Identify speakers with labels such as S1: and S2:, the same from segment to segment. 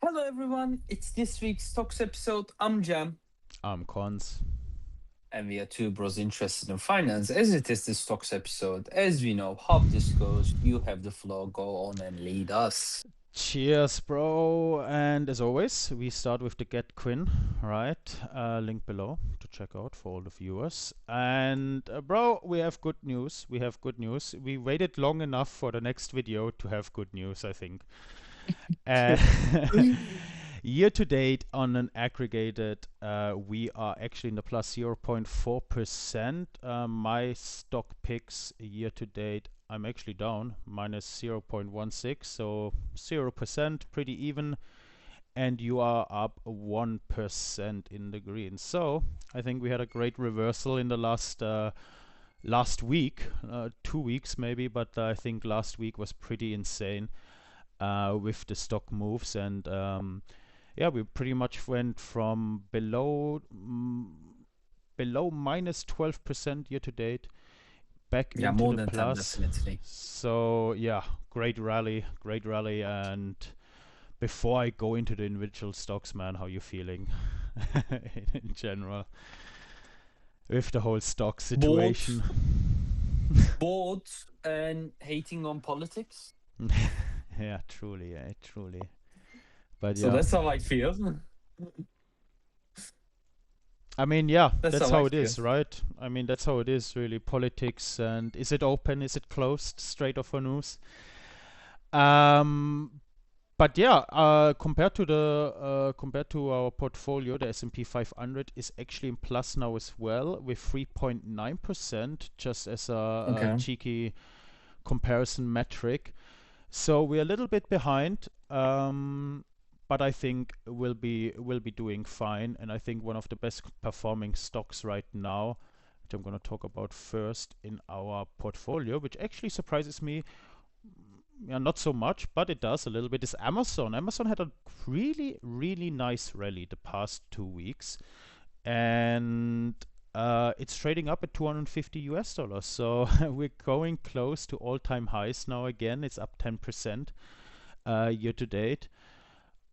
S1: Hello, everyone. It's this week's Stocks episode. I'm Jam,
S2: Cons.
S1: and we are two bros interested in finance. As it is the Stocks episode, as we know how this goes, you have the floor. Go on and lead us.
S2: Cheers, bro. And as always, we start with the GetQuin, right? Link below to check out for all the viewers. And bro, we have good news. We have good news. We waited long enough for the next video to have good news, I think. Uh, Year to date on an aggregated, we are actually in the plus 0.4%. My stock picks year to date, I'm actually down minus 0.16, so 0%, pretty even. And you are up 1% in the green. So I think we had a great reversal in the last week, 2 weeks maybe, but I think last week was pretty insane with the stock moves and yeah, we pretty much went from below minus 12% year to date back
S1: Yeah,
S2: into
S1: more
S2: the
S1: than 10,
S2: plus.
S1: definitely.
S2: So yeah, great rally. And before I go into the individual stocks, man, how you feeling in general with the whole stock
S1: Bored,
S2: situation?
S1: bored, and hating on politics.
S2: Yeah, truly, truly. But
S1: So
S2: yeah,
S1: that's how I feel.
S2: I mean, yeah,
S1: That's
S2: that's
S1: how I
S2: how it
S1: feel.
S2: is, right? I mean, that's how it is, really. Politics and is it open? Is it closed? Straight of news. Um, but yeah, compared to our portfolio, the S&P 500 is actually in plus now as well with 3.9%, just as a
S1: Okay.
S2: cheeky comparison metric. So we're a little bit behind, but I think we'll be doing fine. And I think one of the best performing stocks right now, which I'm going to talk about first in our portfolio, which actually surprises me, yeah, not so much, but it does a little bit, is Amazon. Amazon had a really nice rally the past 2 weeks, and it's trading up at 250 US dollars. So we're going close to all-time highs now again. It's up 10% year to date.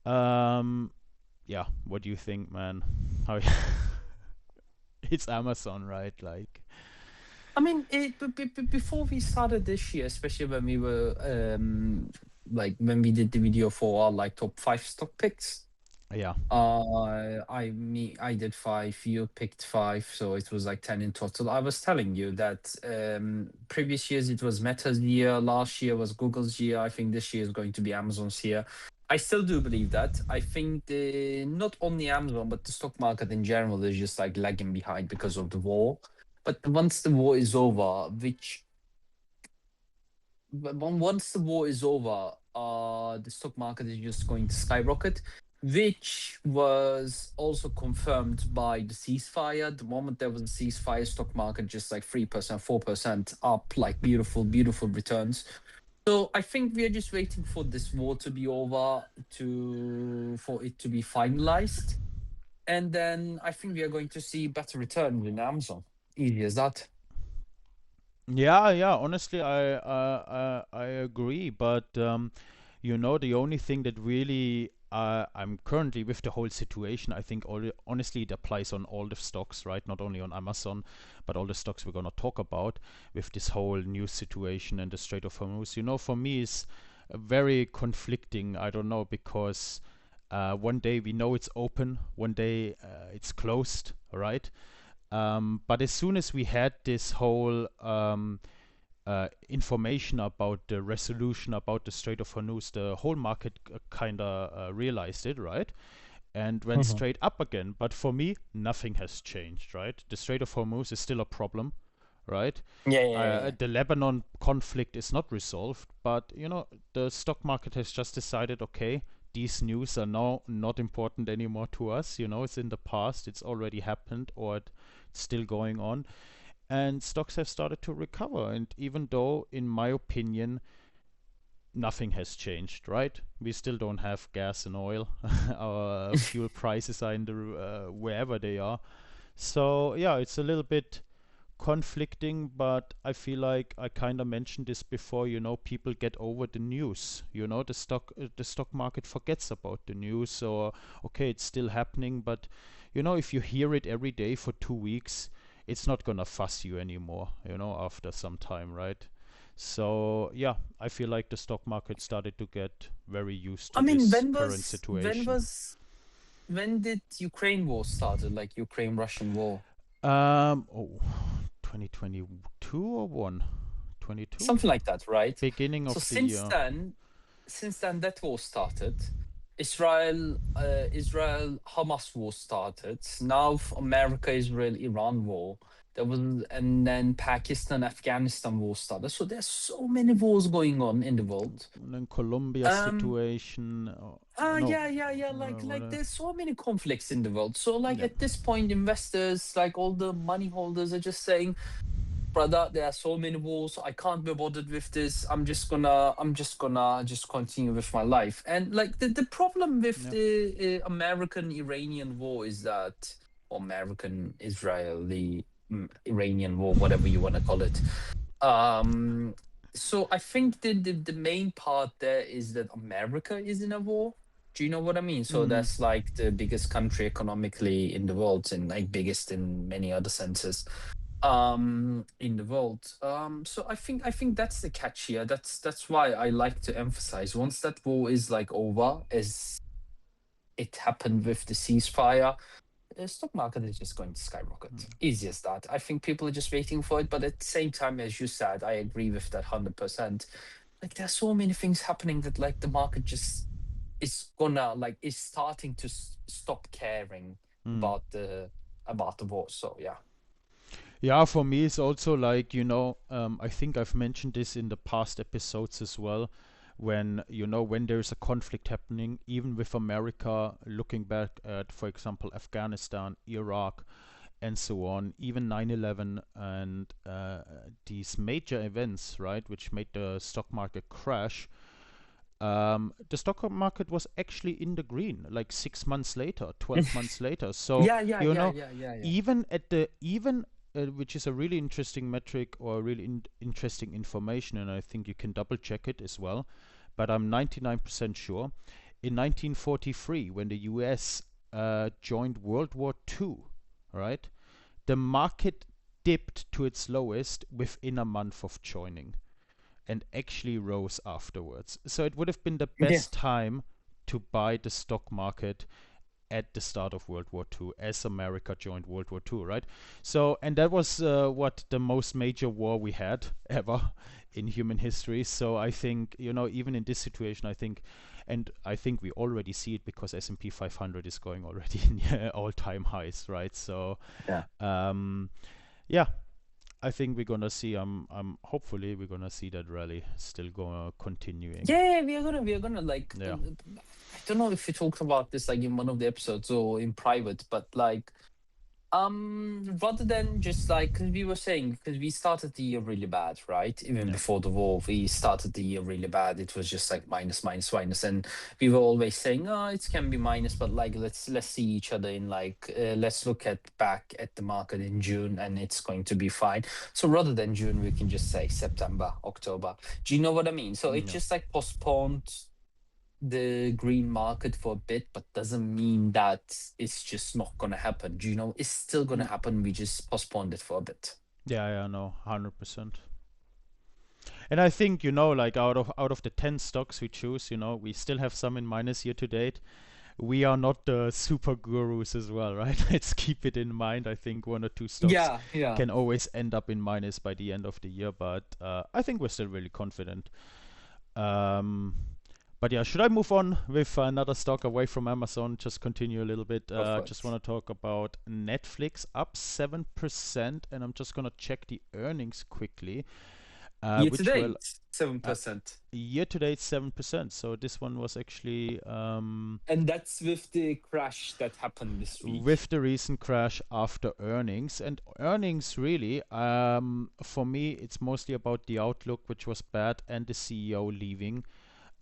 S2: Um, yeah, what do you think, man? How it's Amazon, right? Like,
S1: I mean, before we started this year, especially when we were like when we did the video for our like top five stock picks.
S2: yeah,
S1: I did five, you picked five, so it was like 10 in total. I was telling you that previous years it was Meta's year, last year was Google's year. I think this year is going to be Amazon's year. I still do believe that. I think not only Amazon, but the stock market in general is just like lagging behind because of the war. But once the war is over, once the war is over, the stock market is just going to skyrocket, which was also confirmed by the ceasefire. The moment there was a ceasefire, stock market just like 3%, 4% up, like beautiful, beautiful returns. So I think we are just waiting for this war to be over, to for it to be finalized. And then I think we are going to see better returns in Amazon. Easy as that.
S2: yeah. Honestly, I agree, but the only thing that really I'm currently with the whole situation, I think honestly it applies on all the stocks, right? Not only on Amazon, but all the stocks we're gonna talk about with this whole news situation and the Strait of Hormuz. For me, is very conflicting. I don't know because one day we know it's open, one day it's closed, right? But as soon as we had this whole information about the resolution about the Strait of Hormuz, the whole market kind of realized it, right? And went
S1: Mhm.
S2: straight up again. But for me, nothing has changed, right? The Strait of Hormuz is still a problem, right?
S1: Yeah, yeah, yeah,
S2: The Lebanon conflict is not resolved, but the stock market has just decided, okay, these news are now not important anymore to us. It's in the past, it's already happened, or it's still going on, and stocks have started to recover. And even though, in my opinion, nothing has changed, right? We still don't have gas and oil. Our fuel prices are in the wherever they are. So yeah, it's a little bit conflicting, but I feel like I kind of mentioned this before. People get over the news. The stock market forgets about the news. Or okay, it's still happening, but if you hear it every day for 2 weeks, it's not gonna fuss you anymore. After some time, right? So yeah, I feel like the stock market started to get very used
S1: I
S2: to
S1: mean,
S2: this current situation.
S1: when did Ukraine war started? Like Ukraine Russian war,
S2: Oh, 2022 or 22?
S1: something like that, right?
S2: Beginning
S1: So
S2: of the year.
S1: since then that war started. Israel Hamas war started. Now America Israel Iran war. There was, and then Pakistan Afghanistan war started. So there's so many wars going on in the world.
S2: And then Colombia
S1: Um.
S2: situation. No.
S1: Yeah. Like
S2: What,
S1: there's so many conflicts in the world. So like
S2: yeah.
S1: at this point, investors, like all the money holders, are just saying, brother, there are so many wars, I can't be bothered with this. I'm just gonna just continue with my life. And like the problem with
S2: Yeah.
S1: the American Iranian war is that, or American Israeli Iranian war, whatever you want to call it. um so I think the main part there is that America is in a war. Do you know what I mean? So
S2: Mm,
S1: that's like the biggest country economically in the world, and like biggest in many other senses in the world. So I think that's the catch here. That's why I like to emphasize, once that war is like over, as it happened with the ceasefire, the stock market is just going to skyrocket.
S2: mm,
S1: Easy as that. I think people are just waiting for it, but at the same time, as you said, I agree with that 100%. Like there's so many things happening that like the market just is starting to stop caring
S2: mm.
S1: about the war. So yeah.
S2: Yeah, for me, it's also like, I think I've mentioned this in the past episodes as well. When there's a conflict happening, even with America, looking back at, for example, Afghanistan, Iraq, and so on, even 9/11 and these major events, right, which made the stock market crash. The stock market was actually in the green like 6 months later, 12 months later. So,
S1: Yeah.
S2: even which is a really interesting metric or really interesting information, and I think you can double check it as well. But I'm 99% sure. In 1943, when the US joined World War II, right, the market dipped to its lowest within a month of joining and actually rose afterwards. So it would have been the
S1: Yeah.
S2: best time to buy the stock market at the start of World War II, as America joined World War II, right? So, and that was what the most major war we had ever in human history. So I think, even in this situation, I think we already see it because S&P 500 is going already in all-time highs, right? So,
S1: Yeah.
S2: um, yeah, I think we're gonna see. Hopefully we're gonna see that rally still going continuing.
S1: Yeah, we are gonna like
S2: Yeah,
S1: I don't know if we talked about this like in one of the episodes or in private, but like rather than just like, because we were saying, because we started the year really bad, right? Even
S2: yeah,
S1: before the war, we started the year really bad. It was just like minus, minus, minus, and we were always saying, "Oh, it can be minus," but like let's see each other in like let's look at back at the market in June, and it's going to be fine. So rather than June, we can just say September, October. Do you know what I mean? So it
S2: yeah.
S1: just like postponed the green market for a bit, but doesn't mean that it's just not gonna happen. Do you know? It's still gonna
S2: Mm.
S1: happen. We just postponed it for a bit.
S2: Yeah, yeah, no, 100%. And I think, like out of the 10 stocks we choose, we still have some in minus year to date. We are not the super gurus as well, right? Let's keep it in mind. I think one or two stocks
S1: Yeah.
S2: can always end up in minus by the end of the year, but I think we're still really confident. Um, but yeah, should I move on with another stock away from Amazon? Just continue a little bit.
S1: Go for
S2: Just
S1: it.
S2: want to talk about Netflix, up 7%, and I'm just gonna check the earnings quickly,
S1: Year to
S2: which were
S1: date, 7%.
S2: year to date 7%. So this one was actually
S1: And that's with the crash that happened this week.
S2: with the recent crash after earnings. And earnings really, for me, it's mostly about the outlook, which was bad, and the CEO leaving.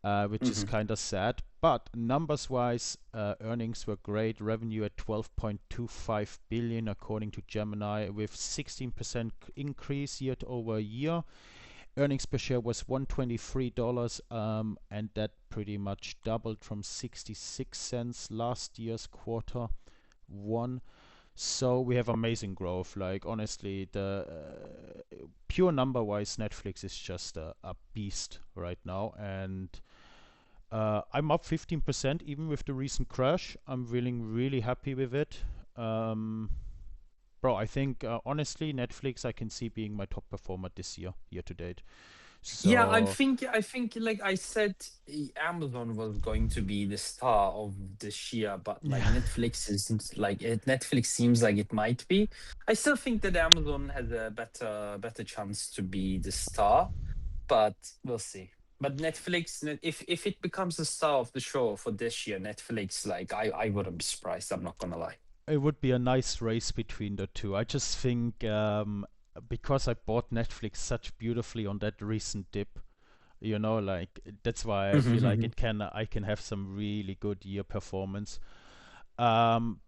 S2: which is
S1: Hmm.
S2: kind of sad. But numbers wise, earnings were great. Revenue at 12.25 billion according to Gemini, with 16% increase year over year. Earnings per share was $123, and that pretty much doubled from 66 cents last year's quarter one. So we have amazing growth. Like honestly, the pure number wise, Netflix is just a beast right now, and I'm up 15% even with the recent crash. I'm feeling really happy with it. Um, Bro, I think honestly, Netflix I can see being my top performer this year, year to date.
S1: Yeah,
S2: So
S1: I think like I said, Amazon was going to be the star of this year, but like
S2: yeah,
S1: Netflix isn't like it. Netflix seems like it might be. I still think that Amazon has a better chance to be the star, but we'll see. But Netflix, if it becomes the star of the show for this year, Netflix, like I wouldn't be surprised. I'm not gonna lie.
S2: it would be a nice race between the two. I just think because I bought Netflix such beautifully on that recent dip, like that's why I feel like it can I can have some really good year performance. Um,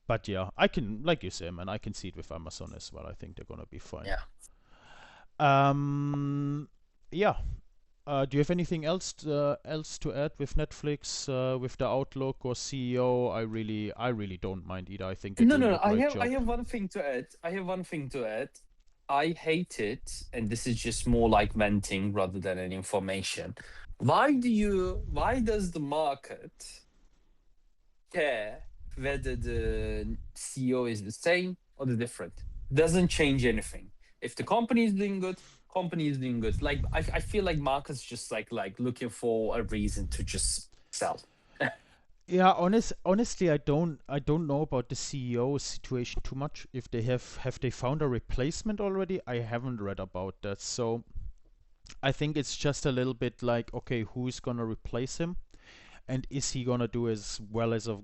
S2: but yeah, I can, like you say, man, I can see it with Amazon as well. I think they're gonna be fine.
S1: Yeah.
S2: Um, yeah. Do you have anything else to add with Netflix, with the outlook or CEO? I really don't mind either. I think they're
S1: No,
S2: doing
S1: no,
S2: a
S1: no.
S2: great
S1: I
S2: job.
S1: have one thing to add. I have one thing to add. I hate it, and this is just more like venting rather than an information. Why does the market care whether the CEO is the same or the different? Doesn't change anything. If the company is doing good, company is doing good. Like I feel like markets just like looking for a reason to just sell.
S2: Yeah, honestly, I don't know about the CEO situation too much. If they have they found a replacement already? I haven't read about that. So I think it's just a little bit like, okay, who's gonna replace him, and is he gonna do as well as a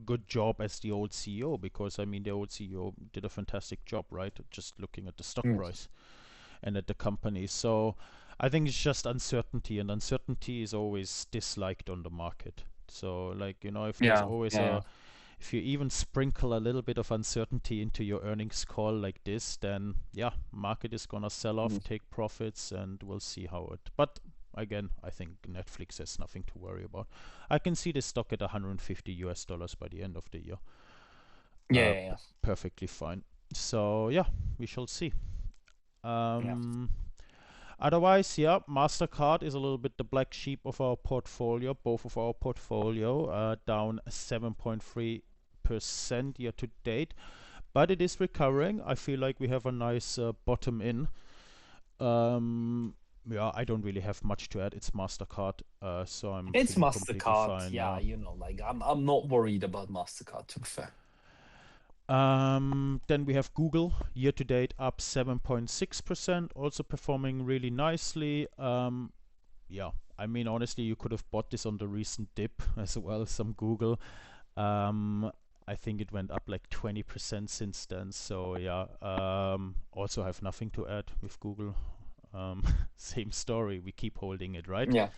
S2: good job as the old CEO? Because I mean, the old CEO did a fantastic job, right? Just looking at the stock
S1: Mm.
S2: price and at the company. So I think it's just uncertainty, and uncertainty is always disliked on the market. So like if there's
S1: Yeah,
S2: always
S1: yeah,
S2: if you even sprinkle a little bit of uncertainty into your earnings call like this, then yeah, market is gonna sell
S1: yeah.
S2: off, take profits, and we'll see how it. But again, I think Netflix has nothing to worry about. I can see the stock at 150 US dollars by the end of the year.
S1: Yeah,
S2: Uh,
S1: yeah, yeah.
S2: Perfectly fine. So yeah, we shall see.
S1: Yeah.
S2: Um, Otherwise, yeah, Mastercard is a little bit the black sheep of our portfolio. Both of our portfolio down 7.3% year to date, but it is recovering. I feel like we have a nice bottom in. Yeah, I don't really have much to add. It's Mastercard, so I'm
S1: It's
S2: feeling completely
S1: Mastercard.
S2: fine.
S1: Yeah,
S2: Yeah.
S1: like I'm not worried about Mastercard to be fair.
S2: Then we have Google year to date up 7.6%, also performing really nicely. Yeah, I mean, honestly, you could have bought this on the recent dip as well, some Google. Um, I think it went up like 20% since then. So yeah, also have nothing to add with Google. Same story. We keep holding it, right?
S1: Yeah.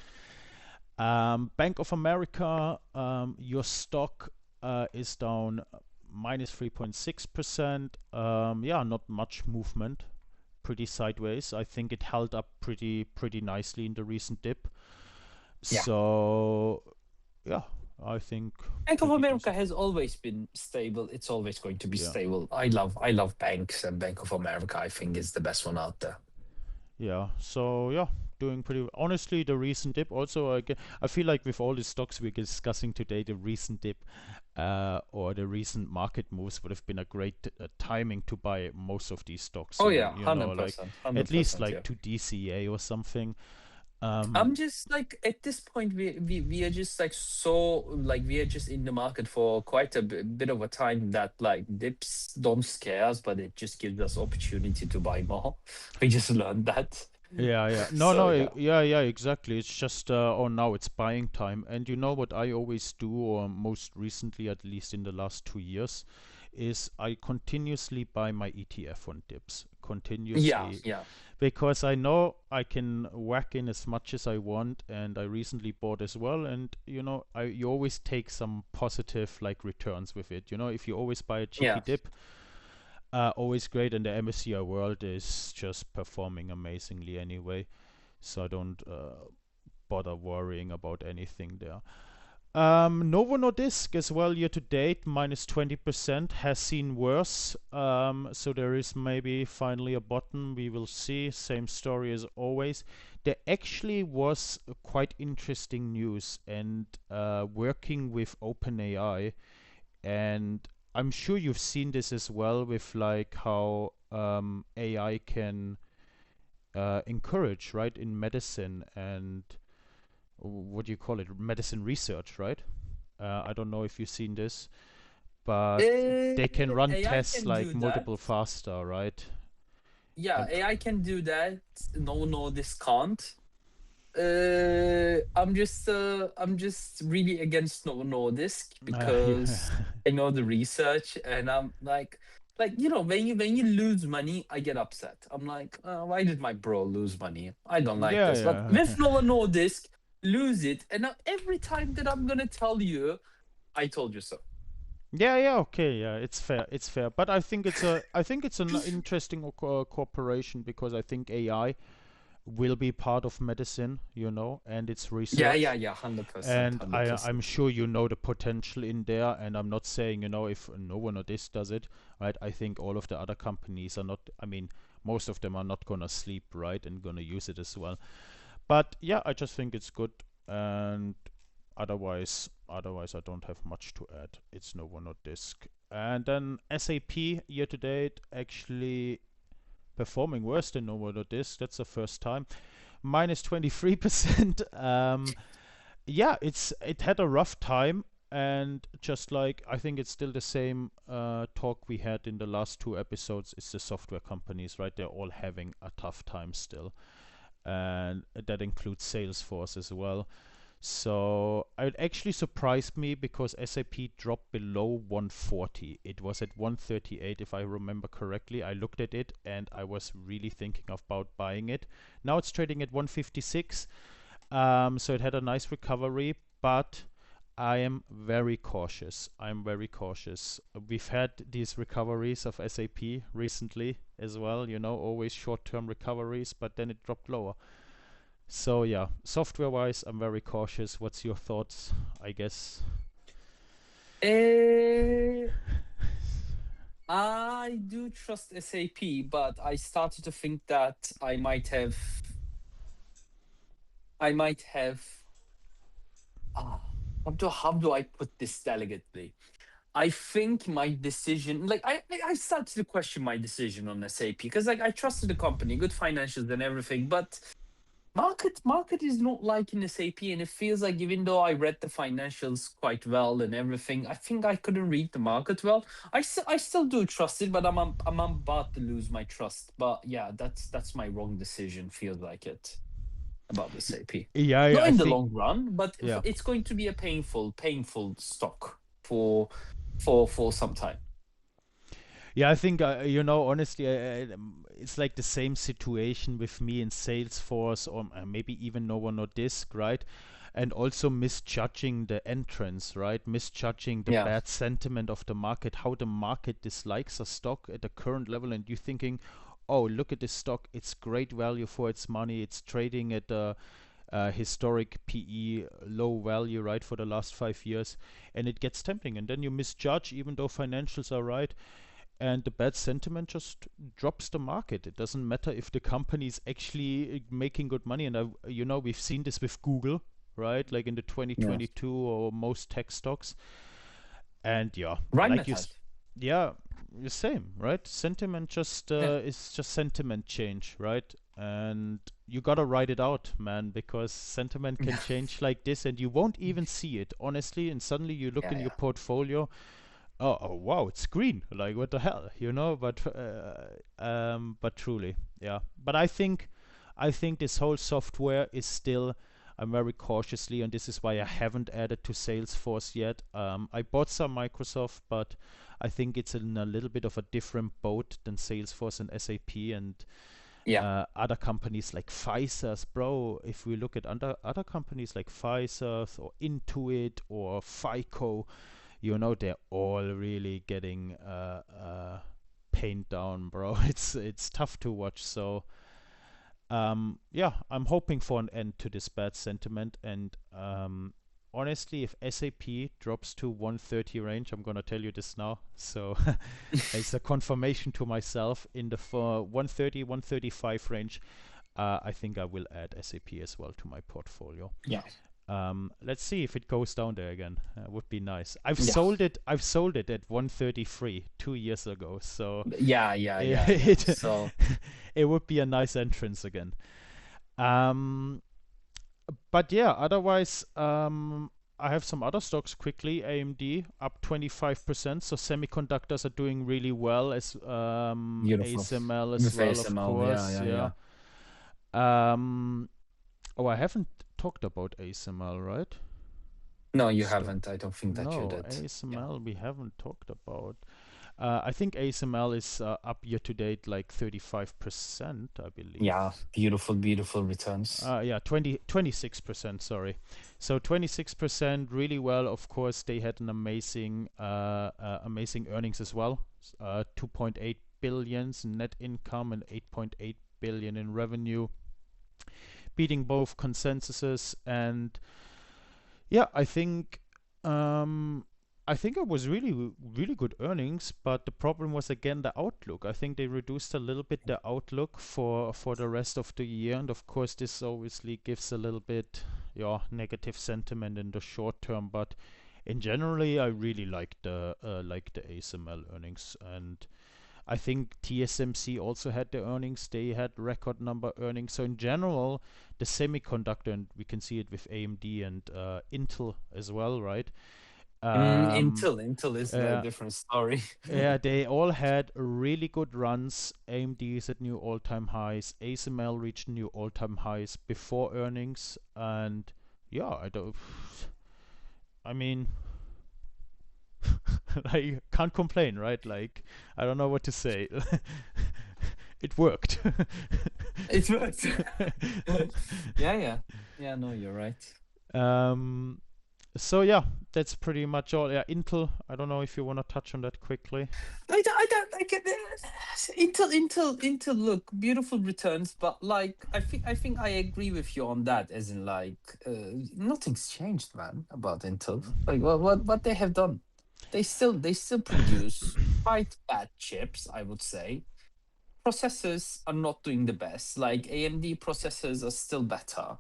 S2: Bank of America, your stock is down minus 3.6%. Yeah, not much movement. Pretty sideways. I think it held up pretty nicely in the recent dip.
S1: Yeah.
S2: So yeah, I think
S1: Bank of
S2: pretty
S1: America
S2: decent.
S1: has always been stable. It's always going to be
S2: Yeah.
S1: stable. I love banks, and Bank of America I think is the best one out there.
S2: Yeah. So yeah, doing pretty. Honestly, the recent dip also. I feel like with all the stocks we're discussing today, the recent dip or the recent market moves would have been a great timing to buy most of these stocks.
S1: Oh
S2: Even
S1: yeah, hundred
S2: like
S1: percent,
S2: at
S1: hundred
S2: least
S1: percent.
S2: like
S1: Yeah.
S2: to DCA or something. Um,
S1: I'm just like at this point we are just like so like we are just in the market for quite a bit of a time that like dips don't scare us, but it just gives us opportunity to buy more. We just learned that.
S2: Yeah, yeah. No,
S1: So
S2: no,
S1: yeah.
S2: yeah, yeah, exactly. It's just, oh, now it's buying time. And you know what I always do, or most recently, at least in the last 2 years, is I continuously buy my ETF on dips.
S1: Yeah,
S2: Continuously.
S1: yeah.
S2: because I know I can whack in as much as I want, and I recently bought as well, and you always take some positive like returns with it. If you always buy a cheeky
S1: Yeah.
S2: dip, always great, and the MSCI World is just performing amazingly anyway, so I don't bother worrying about anything there. Novo Nordisk as well year to date minus 20% has seen worse. So there is maybe finally a bottom. We will see. Same story as always. There actually was quite interesting news and working with OpenAI, and I'm sure you've seen this as well with like how AI can encourage right in medicine and what do you call it? Medicine research, right? I don't know if you've seen this, but they can run
S1: AI
S2: tests
S1: can
S2: like
S1: do that.
S2: multiple faster, right?
S1: Yeah,
S2: And
S1: AI can do that. No, no, this can't. I'm just really against Novo Nordisk
S2: yeah,
S1: because I know the research, and I'm like when you lose money, I get upset. I'm like, why did my bro lose money? I don't like
S2: yeah,
S1: this. But
S2: yeah,
S1: with Novo Nordisk, lose it, and now every time that I'm gonna tell you, I told you so.
S2: yeah, yeah. Okay, yeah, it's fair, it's fair. But I think it's an interesting cooperation because I think AI will be part of medicine, and its
S1: Yeah, yeah,
S2: research.
S1: yeah, 100%,
S2: And
S1: hundred
S2: I'm
S1: percent.
S2: sure the potential in there. And I'm not saying, if no one or this does it, right? I think all of the other companies are not, I mean, most of them are not going to sleep, right? And going to use it as well. But yeah, I just think it's good. And otherwise, I don't have much to add. It's no one or disk. And then SAP year to date actually performing worse than Novo Nordisk. That's the first time. Minus 23%. Yeah, it had a rough time, and just like I think it's still the same talk we had in the last two episodes. It's the software companies, right? They're all having a tough time still, and that includes Salesforce as well. So it actually surprised me because SAP dropped below 140. It was at 138 if I remember correctly. I looked at it and I was really thinking about buying it. Now it's trading at 156. So it had a nice recovery, but I am very cautious. I'm very cautious. We've had these recoveries of SAP recently as well, always short-term recoveries, but then it dropped lower. So yeah, software-wise, I'm very cautious. What's your thoughts? I guess.
S1: Eh, I do trust SAP, but I started to think that I might have ah how do I put this delicately? I think my decision, like I started to question my decision on SAP because like I trusted the company, good financials and everything, but market is not liking SAP, and it feels like even though I read the financials quite well and everything, I think I couldn't read the market well. I still do trust it, but I'm about to lose my trust. But yeah, that's my wrong decision. Feels like it about SAP.
S2: Yeah,
S1: Not
S2: I
S1: in the
S2: think.
S1: long run, but
S2: Yeah.
S1: it's going to be a painful stock for some time.
S2: Yeah, I think honestly, it's like the same situation with me in Salesforce, or maybe even Novo Nordisk, right? And also misjudging the entrance, right? Misjudging the
S1: Yeah,
S2: bad sentiment of the market, how the market dislikes a stock at the current level, and you thinking, oh, look at this stock, it's great value for its money, it's trading at a historic PE low value, right, for the last 5 years, and it gets tempting, and then you misjudge, even though financials are right, and the bad sentiment just drops the market. It doesn't matter if the company is actually making good money. And we've seen this with Google, right? Like in the
S1: yeah.
S2: 2022 or most tech stocks. And yeah, like
S1: Rheinmetall.
S2: yeah, the same, right? Sentiment just
S1: Yeah,
S2: is just sentiment change, right? And you gotta write it out, man, because sentiment can
S1: yeah,
S2: change like this, and you won't even see it, honestly. And suddenly you look
S1: yeah,
S2: in your
S1: yeah.
S2: portfolio, oh wow, it's green, like what the hell, but truly, yeah. But I think this whole software is still, I'm very cautiously, and this is why I haven't added to Salesforce yet. I bought some Microsoft, but I think it's in a little bit of a different boat than Salesforce and SAP, and
S1: Yeah.
S2: Other companies like Pfizer's, bro. If we look at other companies like Pfizer's or Intuit or FICO, they're all really getting pained down, bro. It's tough to watch. So yeah, I'm hoping for an end to this bad sentiment. And honestly, if SAP drops to 130 range, I'm gonna tell you this now. So it's a confirmation to myself in the 130, 135 range. I think I will add SAP as well to my portfolio.
S1: Yeah.
S2: Let's see if it goes down there again. Would be nice. I've
S1: Yeah.
S2: sold it. I've sold it at 133 2 years ago. So
S1: Yeah. Yeah. Yeah. Yeah.
S2: it
S1: So
S2: it would be a nice entrance again. Um, but yeah, otherwise, I have some other stocks quickly. AMD up 25%. So semiconductors are doing really well, as
S1: beautiful.
S2: ASML as
S1: With
S2: well, of
S1: ASML. Yeah.
S2: course.
S1: Yeah.
S2: Yeah.
S1: Yeah.
S2: Oh, I haven't talked about ASML, right?
S1: No, you
S2: Stock.
S1: haven't. I don't think that you
S2: No,
S1: did. Yeah.
S2: ASML we haven't talked about. I think ASML is up year to date like 35%, I believe.
S1: Yeah. Beautiful, beautiful returns.
S2: Yeah, 26%, sorry. So 26% really well. Of course, they had an amazing earnings as well. 2.8 billions in net income and 8.8 billion in revenue, beating both consensuses. And yeah, I think it was really good earnings, but the problem was again the outlook. I think they reduced a little bit the outlook for the rest of the year, and of course this obviously gives a little bit negative sentiment in the short term. But in generally, I really like the ASML earnings, and I think TSMC also had the earnings. They had record number earnings. So in general, the semiconductor, and we can see it with AMD and Intel as well, right?
S1: Intel is a
S2: Uh,
S1: different story.
S2: yeah, they all had really good runs. AMD is at new all-time highs. ASML reached new all-time highs before earnings, and yeah, I mean, I can't complain, right? Like, I don't know what to say. It worked.
S1: It works. Yeah, yeah. Yeah, no, you're right.
S2: um, so yeah, that's pretty much all. Yeah, Intel. I don't know if you want to touch on that quickly.
S1: I don't like it. Intel. Look, beautiful returns, but like, I think I agree with you on that. As in, like, nothing's changed, man, about Intel. Like, what they have done? They still produce quite bad chips, I would say. Processors are not doing the best. Like AMD processors are still better.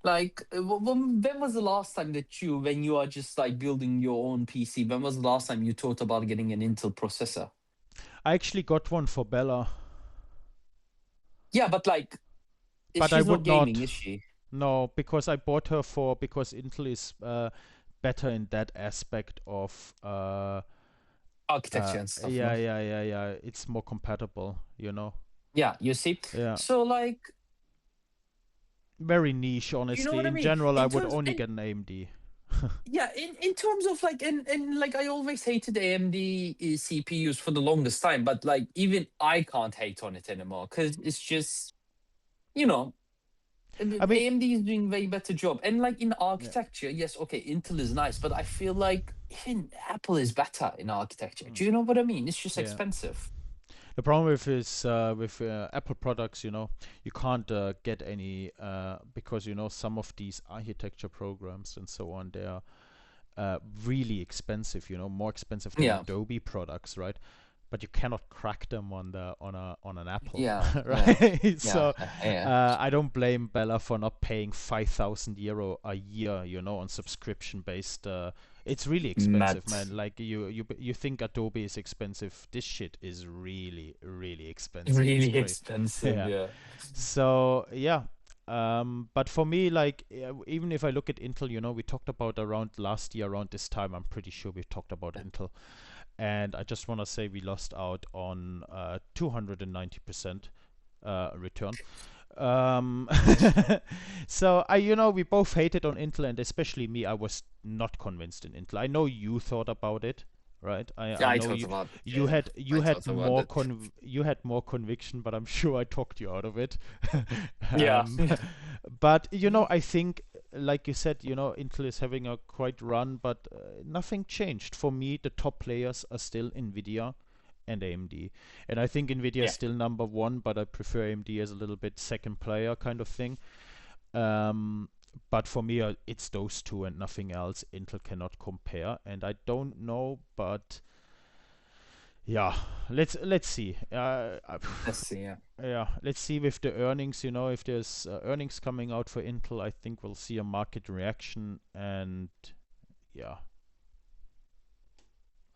S1: Like, when was the last time that when you are just like building your own PC, when was the last time you thought about getting an Intel processor?
S2: I actually got one for Bella,
S1: Yeah, but like,
S2: but I
S1: she's not
S2: would
S1: gaming,
S2: not.
S1: is she?
S2: No, because I bought her for because Intel is better in that aspect of
S1: Architecture and stuff,
S2: yeah,
S1: no?
S2: yeah, yeah, yeah. It's more compatible.
S1: Yeah, you see.
S2: Yeah,
S1: So like,
S2: very niche,
S1: you know
S2: honestly.
S1: what I
S2: In
S1: mean?
S2: general, I
S1: In
S2: would
S1: terms,
S2: only
S1: and
S2: get an AMD.
S1: yeah, in terms of like, and like, I always hated AMD CPUs for the longest time, but like, even I can't hate on it anymore because it's just, you know,
S2: I mean,
S1: AMD is doing way better job. And like in
S2: yeah,
S1: architecture, yes, okay, Intel is nice, but I feel like even Apple is better in architecture.
S2: mm,
S1: Do you know what I mean? It's just
S2: yeah.
S1: expensive.
S2: The problem with is with Apple products, you can't get any because some of these architecture programs and so on, they are really expensive. More expensive than
S1: Yeah,
S2: Adobe products, right? But you cannot crack them on an Apple,
S1: yeah, yeah,
S2: right?
S1: yeah,
S2: So
S1: yeah.
S2: I don't blame Bella for not paying 5,000 euro a year, on subscription based. It's really expensive,
S1: Mad.
S2: man. Like you think Adobe is expensive. This shit is really, really expensive. It's
S1: Really
S2: crazy.
S1: expensive,
S2: Yeah.
S1: yeah.
S2: So yeah. But for me, like, even if I look at Intel, we talked about around last year, around this time, I'm pretty sure we talked about Intel. And I just want to say we lost out on 290% return. Um, so we both hated on Intel, and especially me, I was not convinced in Intel. I know you thought about it. right?
S1: Yeah,
S2: I
S1: I
S2: know
S1: thought about it.
S2: you
S1: Yeah,
S2: had
S1: I thought about it.
S2: you had more conviction, but I'm sure I talked you out of it.
S1: Yeah.
S2: um, but I think, like you said, Intel is having a quite run, but nothing changed for me. The top players are still Nvidia and AMD, and I think Nvidia is
S1: Yeah.
S2: still number one, but I prefer AMD as a little bit second player kind of thing. Um, but for me, it's those two and nothing else. Intel cannot compare, and I don't know, but yeah, let's see.
S1: Let's see. Yeah.
S2: Yeah, let's see with the earnings. If there's earnings coming out for Intel, I think we'll see a market reaction, and yeah,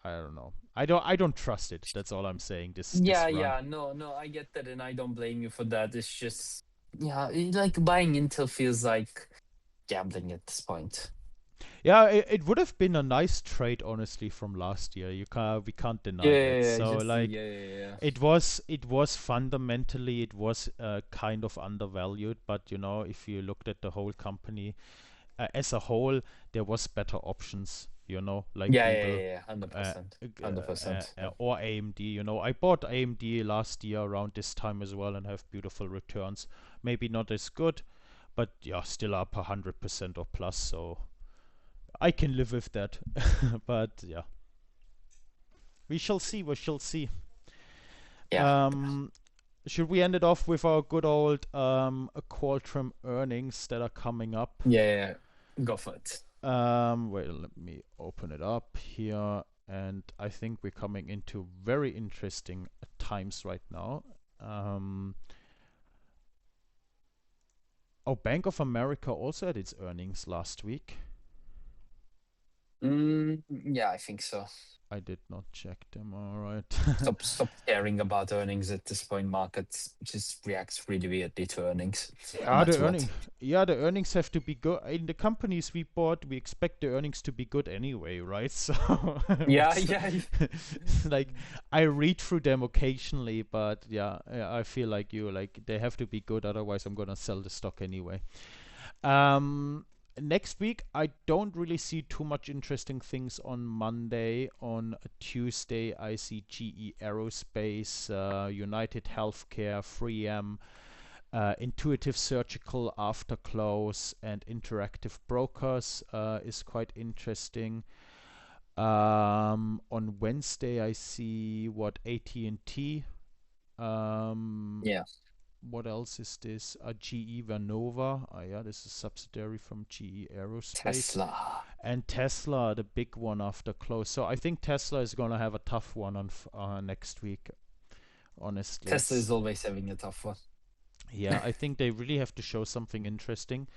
S2: I don't know. I don't trust it. That's all I'm saying. This
S1: Yeah,
S2: run.
S1: yeah. No, no, I get that, and I don't blame you for that. It's just, yeah, like buying Intel feels like gambling at this point.
S2: Yeah, it would have been a nice trade, honestly, from last year. We can't
S1: Yeah,
S2: deny that.
S1: yeah, yeah,
S2: So
S1: just
S2: like,
S1: yeah, yeah, yeah.
S2: it was fundamentally it was kind of undervalued, but if you looked at the whole company as a whole, there was better options. Like
S1: Yeah, yeah,
S2: Google,
S1: yeah, yeah,
S2: uh,
S1: 100%. 100%. Yeah.
S2: or AMD. I bought AMD last year around this time as well and have beautiful returns. Maybe not as good, but yeah, still up 100% or plus. So I can live with that. But yeah, we shall see. We shall see.
S1: Yeah.
S2: Um, should we end it off with our good old Qualtrim earnings that are coming up?
S1: Yeah, yeah, yeah. Go for it.
S2: Wait, let me open it up here. And I think we're coming into very interesting times right now. Um, Bank of America also had its earnings last week.
S1: Yeah, I think so.
S2: I did not check them. All right.
S1: Stop caring about earnings at this point. Markets just reacts really weirdly to earnings, no
S2: Yeah, the
S1: matter
S2: earning.
S1: what.
S2: Yeah, the earnings have to be good. In the companies we bought, we expect the earnings to be good anyway, right? So
S1: Yeah,
S2: what's
S1: yeah.
S2: like I read through them occasionally, but yeah, I feel like they have to be good, otherwise I'm gonna sell the stock anyway. Um, Next week I don't really see too much interesting things on Monday. On Tuesday I see GE Aerospace, United Healthcare, 3M. Intuitive Surgical after close and Interactive Brokers is quite interesting. On Wednesday, I see what AT&T. Um,
S1: Yeah.
S2: what else is this? GE Vernova. Yeah, this is a subsidiary from GE Aerospace.
S1: Tesla.
S2: And Tesla, the big one after close. So I think Tesla is going to have a tough one on next week. Honestly,
S1: Tesla
S2: it's
S1: is always having a tough one.
S2: yeah. I think they really have to show something interesting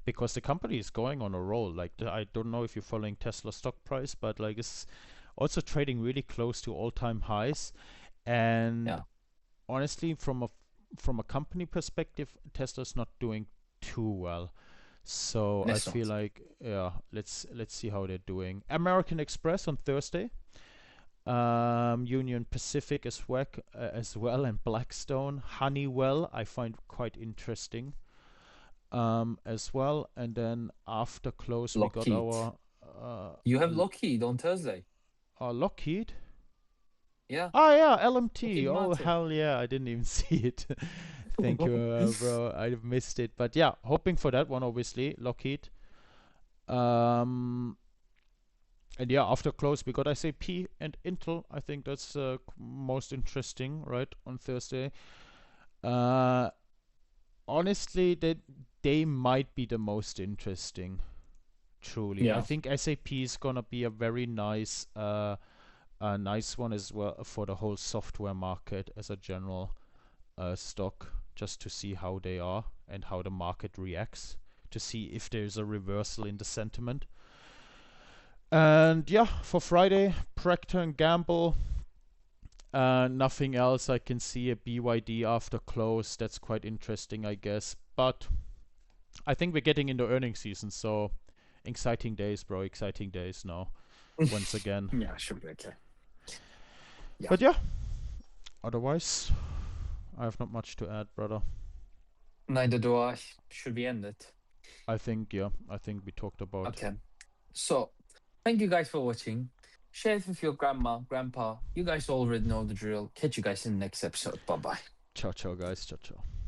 S2: because the company is going on a roll. Like I don't know if you're following Tesla stock price, but like it's also trading really close to all-time highs. And
S1: Yeah.
S2: honestly, from a company perspective, Tesla's not doing too well. So I
S1: It's
S2: feel
S1: not.
S2: like yeah, let's see how they're doing. American Express on Thursday. Union Pacific as well, and Blackstone. Honeywell I find quite interesting as well. And then after close, we got
S1: Lockheed.
S2: our
S1: You have Lockheed on Thursday.
S2: Lockheed.
S1: Yeah.
S2: Oh yeah, LMT.
S1: Lockheed
S2: Oh
S1: Martin.
S2: hell yeah, I didn't even see it. Thank you, bro. I missed it, but yeah, hoping for that one obviously. Lockheed. Um, and yeah, after close we got SAP and Intel. I think that's most interesting, right, on Thursday. Uh, Honestly, they might be the most interesting. Truly, I
S1: Yeah.
S2: think SAP is gonna be a nice one as well for the whole software market as a general stock, just to see how they are and how the market reacts, to see if there's a reversal in the sentiment. And yeah, for Friday, Procter and Gamble. Nothing else I can see. A BYD after close. That's quite interesting, I guess. But I think we're getting into earnings season, so exciting days, bro. Exciting days now, once again.
S1: Yeah, should be okay. Yeah.
S2: But yeah, otherwise, I have not much to add, brother.
S1: Neither do I. Should we end it?
S2: I think, yeah, I think we talked about.
S1: Okay. So, thank you guys for watching. Share it with your grandma, grandpa. You guys already know the drill. Catch you guys in the next episode. Bye bye.
S2: Ciao, ciao, guys. Ciao, ciao.